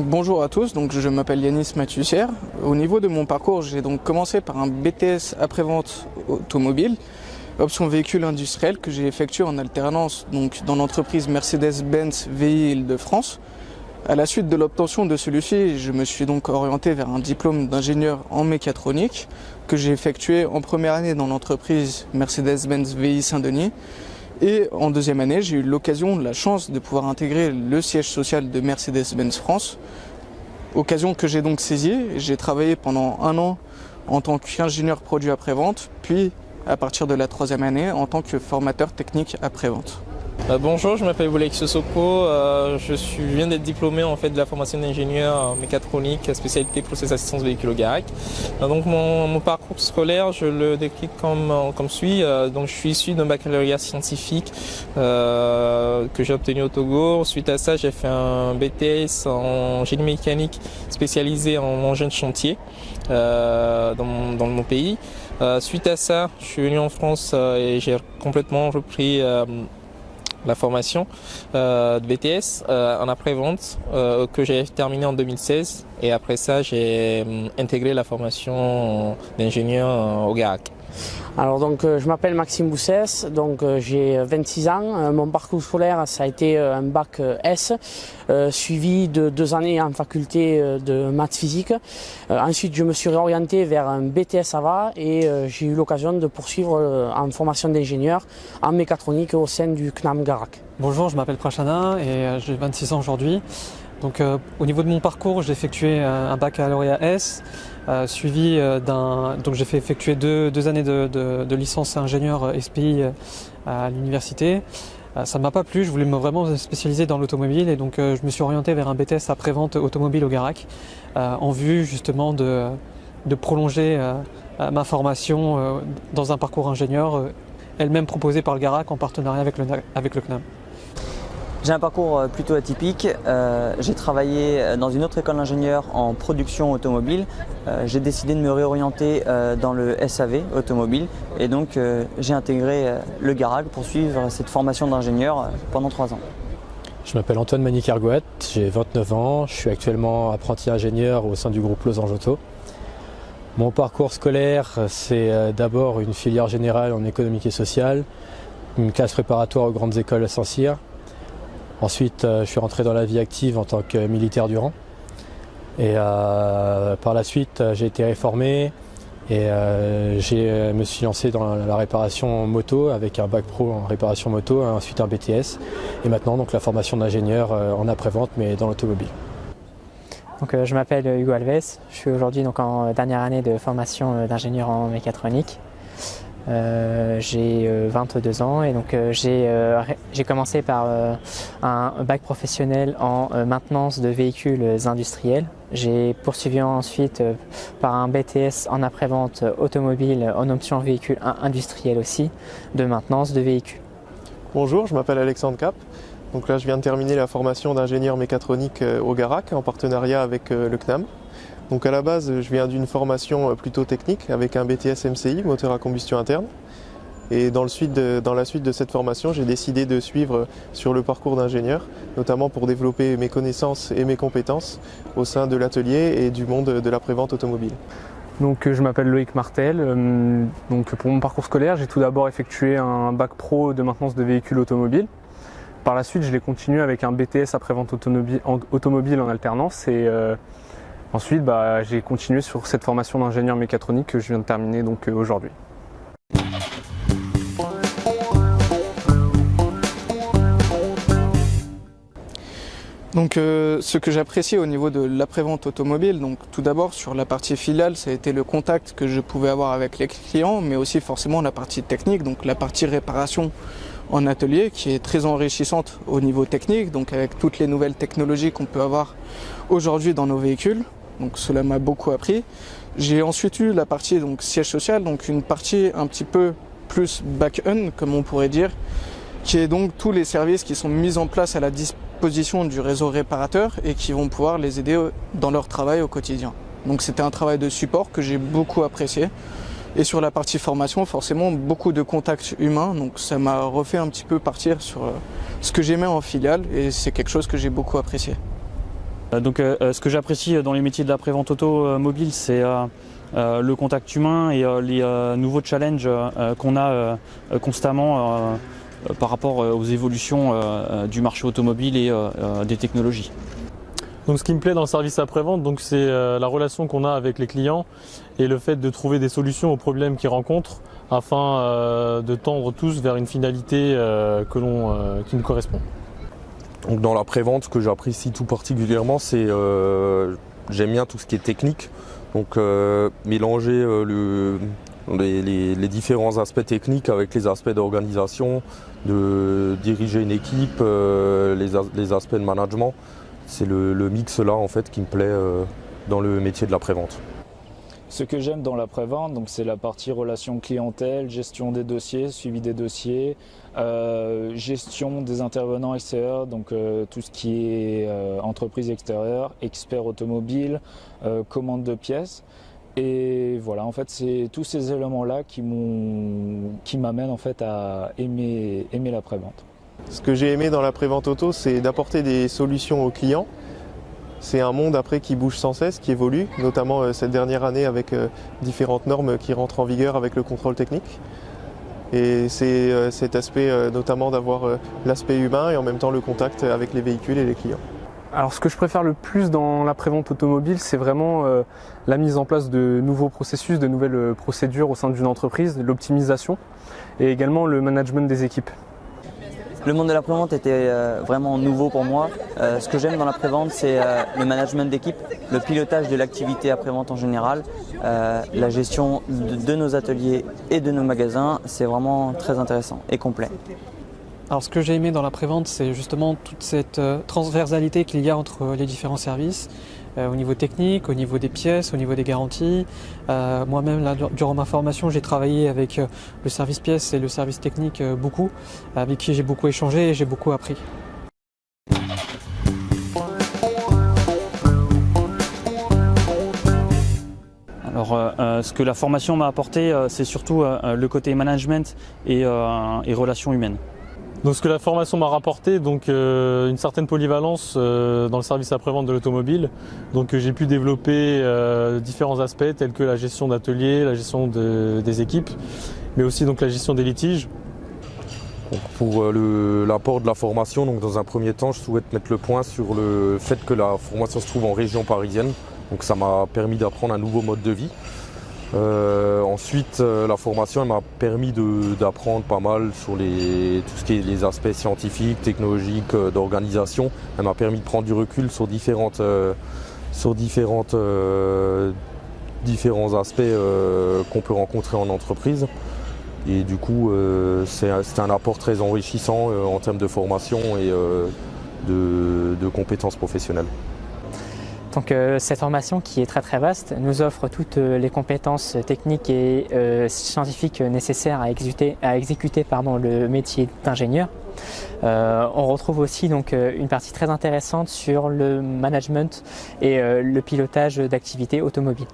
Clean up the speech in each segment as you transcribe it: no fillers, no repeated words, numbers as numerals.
Donc bonjour à tous, donc je m'appelle Yanis Mathussière. Au niveau de mon parcours, j'ai donc commencé par un BTS après-vente automobile, option véhicule industriel que j'ai effectué en alternance donc dans l'entreprise Mercedes-Benz VI Île-de-France. À la suite de l'obtention de celui-ci, je me suis donc orienté vers un diplôme d'ingénieur en mécatronique que j'ai effectué en première année dans l'entreprise Mercedes-Benz VI Saint-Denis. Et en deuxième année, j'ai eu l'occasion, la chance de pouvoir intégrer le siège social de Mercedes-Benz France. Occasion que j'ai donc saisie. J'ai travaillé pendant 1 an en tant qu'ingénieur produit après-vente, puis à partir de la 3e année en tant que formateur technique après-vente. Bonjour, je m'appelle Boulek Sissoko, je viens d'être diplômé en fait de la formation d'ingénieur mécatronique, spécialité process assistance véhicule au GARAC. Donc mon parcours scolaire, je le décris comme suit. Donc je suis issu d'un baccalauréat scientifique que j'ai obtenu au Togo. Suite à ça, j'ai fait un BTS en génie mécanique spécialisé en engin de chantier dans mon pays. Suite à ça, je suis venu en France et j'ai complètement repris la formation de BTS en après-vente que j'ai terminé en 2016 et après ça j'ai intégré la formation d'ingénieur au GARAC. Alors donc je m'appelle Maxime Boussès, donc j'ai 26 ans. Mon parcours scolaire ça a été un bac S suivi de 2 années en faculté de maths physique. Ensuite je me suis réorienté vers un BTS AVA et j'ai eu l'occasion de poursuivre en formation d'ingénieur en mécatronique au sein du CNAM GARAC. Bonjour, je m'appelle Prachana et j'ai 26 ans aujourd'hui. Donc au niveau de mon parcours, j'ai effectué un baccalauréat S. Suivi donc j'ai fait effectuer 2 années de licence ingénieur SPI à l'université. Ça ne m'a pas plu, je voulais vraiment spécialiser dans l'automobile et donc je me suis orienté vers un BTS après-vente automobile au GARAC en vue justement de prolonger ma formation dans un parcours ingénieur, elle-même proposée par le GARAC en partenariat avec le CNAM. J'ai un parcours plutôt atypique. J'ai travaillé dans une autre école d'ingénieur en production automobile. J'ai décidé de me réorienter dans le SAV automobile et donc j'ai intégré le GARAC pour suivre cette formation d'ingénieur pendant 3 ans. Je m'appelle Antoine Manicargoat, j'ai 29 ans, je suis actuellement apprenti ingénieur au sein du groupe Losange Auto. Mon parcours scolaire, c'est d'abord une filière générale en économique et sociale, une classe préparatoire aux grandes écoles à Saint-Cyr. Ensuite, je suis rentré dans la vie active en tant que militaire du rang. Et par la suite, j'ai été réformé et je me suis lancé dans la réparation moto avec un bac pro en réparation moto, ensuite un BTS. Et maintenant, donc, la formation d'ingénieur en après-vente, mais dans l'automobile. Donc, je m'appelle Hugo Alves, je suis aujourd'hui donc en dernière année de formation d'ingénieur en mécatronique. J'ai 22 ans et donc j'ai commencé par un bac professionnel en maintenance de véhicules industriels. J'ai poursuivi ensuite par un BTS en après-vente automobile en option véhicule industriel aussi, de maintenance de véhicules. Bonjour, je m'appelle Alexandre Cap. Donc là je viens de terminer la formation d'ingénieur mécatronique au GARAC en partenariat avec le CNAM. Donc à la base, je viens d'une formation plutôt technique avec un BTS MCI, moteur à combustion interne. Et dans la suite de cette formation, j'ai décidé de suivre sur le parcours d'ingénieur, notamment pour développer mes connaissances et mes compétences au sein de l'atelier et du monde de l'après-vente automobile. Donc je m'appelle Loïc Martel. Donc pour mon parcours scolaire, j'ai tout d'abord effectué un bac pro de maintenance de véhicules automobiles. Par la suite, je l'ai continué avec un BTS après-vente automobile en alternance. Et ensuite, j'ai continué sur cette formation d'ingénieur mécatronique que je viens de terminer donc aujourd'hui. Donc ce que j'apprécie au niveau de l'après-vente automobile, donc tout d'abord sur la partie filiale, ça a été le contact que je pouvais avoir avec les clients, mais aussi forcément la partie technique, donc la partie réparation en atelier qui est très enrichissante au niveau technique, donc avec toutes les nouvelles technologies qu'on peut avoir aujourd'hui dans nos véhicules. Donc cela m'a beaucoup appris. J'ai ensuite eu la partie donc siège social, donc une partie un petit peu plus back-end comme on pourrait dire, qui est donc tous les services qui sont mis en place à la disposition du réseau réparateur et qui vont pouvoir les aider dans leur travail au quotidien. Donc c'était un travail de support que j'ai beaucoup apprécié. Et sur la partie formation, forcément, beaucoup de contacts humains. Donc ça m'a refait un petit peu partir sur ce que j'aimais en filiale et c'est quelque chose que j'ai beaucoup apprécié. Ce que j'apprécie dans les métiers de la prévente automobile, c'est le contact humain et les nouveaux challenges qu'on a constamment par rapport aux évolutions du marché automobile et des technologies. Donc ce qui me plaît dans le service après-vente, c'est la relation qu'on a avec les clients et le fait de trouver des solutions aux problèmes qu'ils rencontrent afin de tendre tous vers une finalité qui nous correspond. Donc dans la prévente, ce que j'apprécie tout particulièrement, c'est j'aime bien tout ce qui est technique. Donc mélanger les différents aspects techniques avec les aspects d'organisation, de diriger une équipe, les aspects de management. C'est le mix là en fait qui me plaît dans le métier de la prévente. Ce que j'aime dans la prévente, c'est la partie relation clientèle, gestion des dossiers, suivi des dossiers, gestion des intervenants extérieurs, tout ce qui est entreprise extérieure, expert automobile, commande de pièces. Et voilà, en fait, c'est tous ces éléments-là qui m'amènent en fait à aimer la prévente. Ce que j'ai aimé dans la prévente auto, c'est d'apporter des solutions aux clients. C'est un monde après qui bouge sans cesse, qui évolue, notamment cette dernière année avec différentes normes qui rentrent en vigueur avec le contrôle technique. Et c'est cet aspect notamment d'avoir l'aspect humain et en même temps le contact avec les véhicules et les clients. Alors ce que je préfère le plus dans la prévente automobile, c'est vraiment la mise en place de nouveaux processus, de nouvelles procédures au sein d'une entreprise, l'optimisation et également le management des équipes. Le monde de la prévente était vraiment nouveau pour moi. Ce que j'aime dans la prévente, c'est le management d'équipe, le pilotage de l'activité après-vente en général, la gestion de nos ateliers et de nos magasins. C'est vraiment très intéressant et complet. Alors ce que j'ai aimé dans la prévente, c'est justement toute cette transversalité qu'il y a entre les différents services, au niveau technique, au niveau des pièces, au niveau des garanties. Moi-même, durant ma formation, j'ai travaillé avec le service pièces et le service technique beaucoup, avec qui j'ai beaucoup échangé et j'ai beaucoup appris. Alors, ce que la formation m'a apporté, c'est surtout le côté management et relations humaines. Donc ce que la formation m'a rapporté, une certaine polyvalence dans le service après-vente de l'automobile. Donc j'ai pu développer différents aspects tels que la gestion d'ateliers, la gestion des équipes, mais aussi la gestion des litiges. Pour l'apport de la formation, dans un premier temps, je souhaite mettre le point sur le fait que la formation se trouve en région parisienne. Donc ça m'a permis d'apprendre un nouveau mode de vie. Ensuite, la formation m'a permis d'apprendre pas mal sur tout ce qui est les aspects scientifiques, technologiques, d'organisation. Elle m'a permis de prendre du recul sur différents aspects qu'on peut rencontrer en entreprise. Et du coup, c'est un apport très enrichissant en termes de formation et de compétences professionnelles. Donc cette formation qui est très très vaste nous offre toutes les compétences techniques et scientifiques nécessaires à exécuter le métier d'ingénieur. On retrouve aussi une partie très intéressante sur le management et le pilotage d'activités automobiles.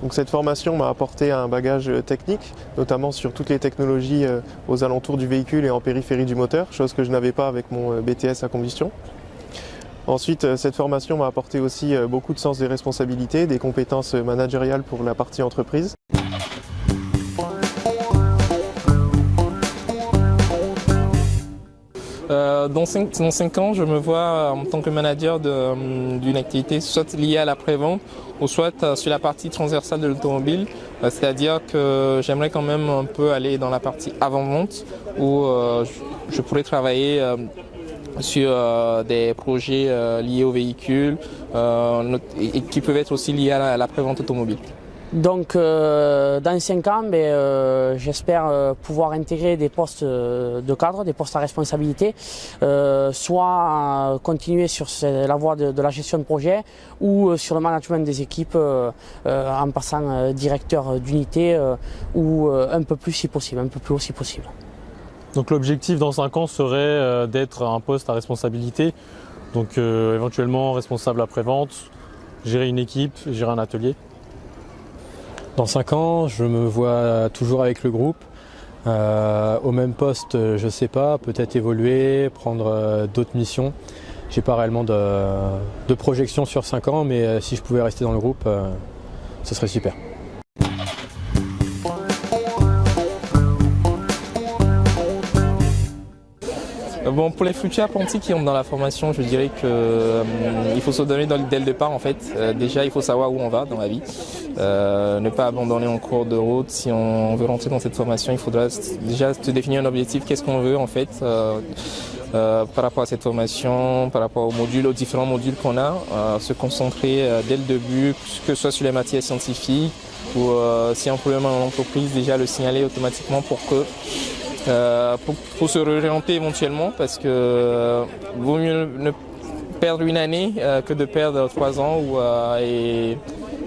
Donc cette formation m'a apporté un bagage technique, notamment sur toutes les technologies aux alentours du véhicule et en périphérie du moteur, chose que je n'avais pas avec mon BTS à combustion. Ensuite, cette formation m'a apporté aussi beaucoup de sens des responsabilités, des compétences managériales pour la partie entreprise. Dans 5 ans, je me vois en tant que manager d'une activité soit liée à la prévente ou soit sur la partie transversale de l'automobile. C'est-à-dire que j'aimerais quand même un peu aller dans la partie avant-vente où je pourrais travailler sur des projets liés aux véhicules et qui peuvent être aussi liés à la prévente automobile. Donc dans 5 ans, j'espère pouvoir intégrer des postes de cadre, des postes à responsabilité, soit continuer sur la voie de la gestion de projet ou sur le management des équipes en passant directeur d'unité ou un peu plus si possible, un peu plus haut si possible. Donc l'objectif dans 5 ans serait d'être à un poste à responsabilité, donc éventuellement responsable après-vente, gérer une équipe, gérer un atelier. Dans 5 ans, je me vois toujours avec le groupe, au même poste, je ne sais pas, peut-être évoluer, prendre d'autres missions, j'ai pas réellement de projection sur 5 ans, mais si je pouvais rester dans le groupe, ce serait super. Bon, pour les futurs apprentis qui entrent dans la formation, je dirais qu'il faut se donner dès le départ en fait. Déjà, il faut savoir où on va dans la vie. Ne pas abandonner en cours de route. Si on veut rentrer dans cette formation, il faudra déjà se définir un objectif. Qu'est-ce qu'on veut en fait par rapport à cette formation, par rapport aux différents modules qu'on a. Se concentrer dès le début, que ce soit sur les matières scientifiques ou si y a un problème en entreprise, déjà le signaler automatiquement pour se réorienter éventuellement, parce que vaut mieux ne perdre une année que de perdre 3 ans et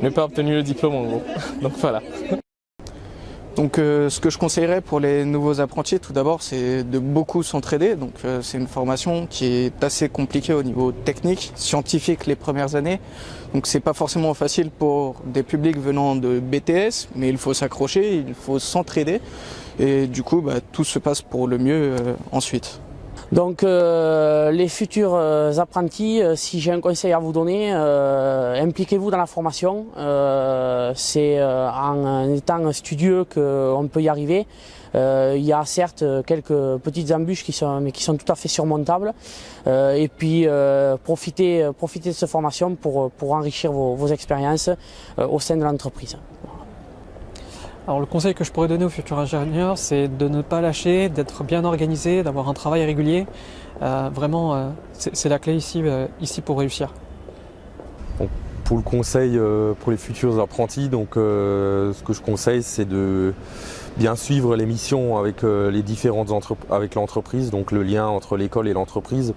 ne pas obtenir le diplôme en gros. Donc voilà. Donc ce que je conseillerais pour les nouveaux apprentis, tout d'abord, c'est de beaucoup s'entraider. Donc c'est une formation qui est assez compliquée au niveau technique, scientifique les premières années. Donc c'est pas forcément facile pour des publics venant de BTS, mais il faut s'accrocher, il faut s'entraider. Et du coup, tout se passe pour le mieux ensuite. Donc les futurs apprentis, si j'ai un conseil à vous donner, impliquez-vous dans la formation. C'est en étant studieux qu'on peut y arriver. Il y a certes quelques petites embûches qui sont tout à fait surmontables. Et puis profitez de cette formation pour enrichir vos expériences au sein de l'entreprise. Alors le conseil que je pourrais donner aux futurs ingénieurs, c'est de ne pas lâcher, d'être bien organisé, d'avoir un travail régulier. Vraiment, c'est la clé ici pour réussir. Donc, pour le conseil pour les futurs apprentis, donc, ce que je conseille, c'est de bien suivre les missions avec les différentes avec l'entreprise, donc le lien entre l'école et l'entreprise,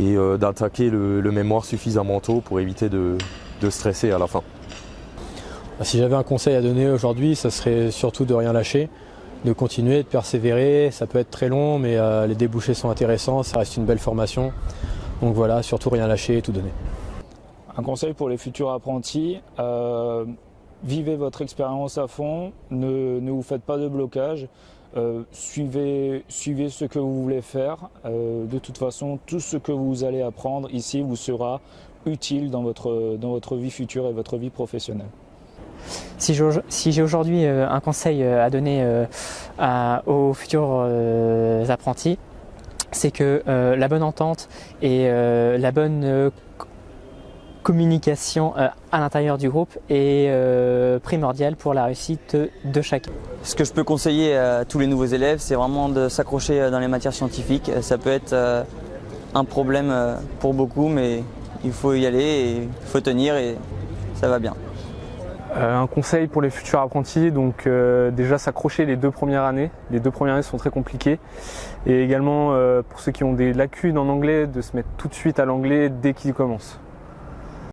et d'attaquer le mémoire suffisamment tôt pour éviter de stresser à la fin. Si j'avais un conseil à donner aujourd'hui, ça serait surtout de rien lâcher, de continuer, de persévérer. Ça peut être très long, mais les débouchés sont intéressants, ça reste une belle formation. Donc voilà, surtout rien lâcher et tout donner. Un conseil pour les futurs apprentis, vivez votre expérience à fond, ne vous faites pas de blocage, suivez ce que vous voulez faire. De toute façon, tout ce que vous allez apprendre ici vous sera utile dans votre vie future et votre vie professionnelle. Si j'ai aujourd'hui un conseil à donner aux futurs apprentis, c'est que la bonne entente et la bonne communication à l'intérieur du groupe est primordiale pour la réussite de chacun. Ce que je peux conseiller à tous les nouveaux élèves, c'est vraiment de s'accrocher dans les matières scientifiques. Ça peut être un problème pour beaucoup, mais il faut y aller, et il faut tenir et ça va bien. Un conseil pour les futurs apprentis, donc déjà s'accrocher les 2 premières années. Les 2 premières années sont très compliquées. Et également pour ceux qui ont des lacunes en anglais, de se mettre tout de suite à l'anglais dès qu'ils commencent.